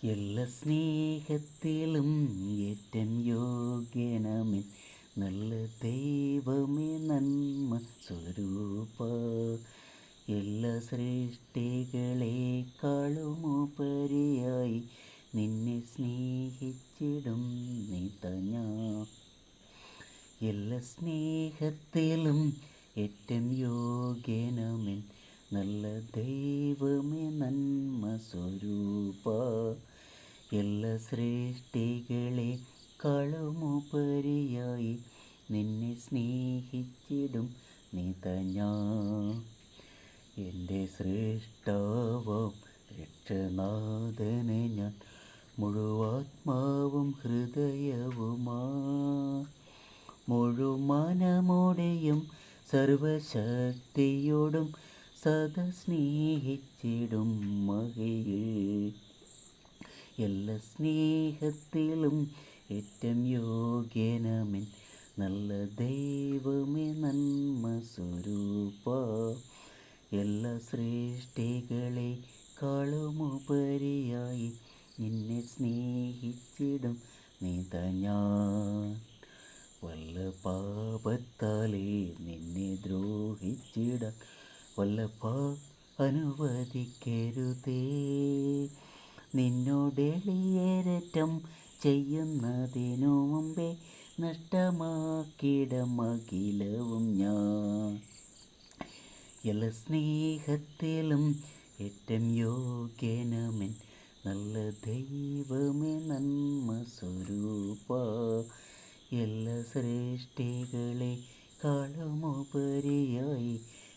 എല്ലാ സ്നേഹത്തിലും ഏറ്റം യോഗ്യനമേ നല്ല ദൈവമേ നന്മ സ്വരൂപ എല്ലാ സൃഷ്ടികളെക്കാളുമുപരിയായി നിന്നെ സ്നേഹിച്ചിടും നിതഞ്ഞാ എല്ലാ സ്നേഹത്തിലും ഏറ്റം യോഗ്യനമേ നല്ല ദൈവമേ നന്മ സ്വരൂപ എല്ലാ സൃഷ്ടികളെക്കാളുമുപരിയായി നിന്നെ സ്നേഹിച്ചിടും നിതഞ്ഞാ എൻ്റെ സൃഷ്ടാവാം രക്ഷനാഥനെ ഞാൻ മുഴുവാത്മാവും ഹൃദയവുമാ മുഴുമനമോടെയും സർവശക്തിയോടും സദാ സ്നേഹിച്ചിടും മഹിയേ എല്ലാ സ്നേഹത്തിലും ഏറ്റം യോഗ്യനമേ നല്ല ദൈവമേ നന്മ സ്വരൂപ എല്ലാ സൃഷ്ടികളെക്കാളുമുപരിയായി നിന്നെ സ്നേഹിച്ചിടും നിതഞ്ഞാ വല്ല പാപത്താലേ നിന്നെ ദ്രോഹിച്ചിടാൻ വല്ലപ്പാ അനുവദിക്കരുതേ നിന്നോടെളിയേരറ്റം ചെയ്യുന്നതിനു മുമ്പേ നഷ്ടമാക്കിടമകിലവും ഞാൻ എല്ലാ സ്നേഹത്തിലും ഏറ്റം യോഗ്യനമേ നല്ല ദൈവമേ നന്മ സ്വരൂപ എല്ലാ സൃഷ്ടികളെക്കാളുമുപരിയായി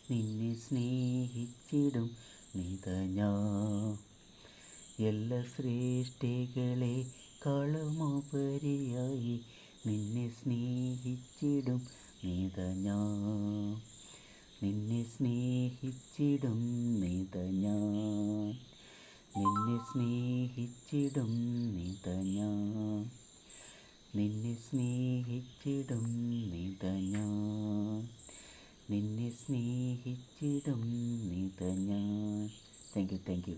നിന്നെ സ്നേഹിച്ചിടും നിതഞ്ഞാ എല്ലാ സൃഷ്ടികളെക്കാളുമുപരിയായി നിന്നെ സ്നേഹിച്ചിടും നിതഞ്ഞാ നിന്നെ സ്നേഹിച്ചിടും നിതഞ്ഞാ നിന്നെ സ്നേഹിച്ചിടും നിതഞ്ഞാ നിന്നെ സ്നേഹിച്ചിടും നിതഞ്ഞാ നിന്നെ സ്നേഹിച്ചിടും നിതഞ്ഞാ താങ്ക് യു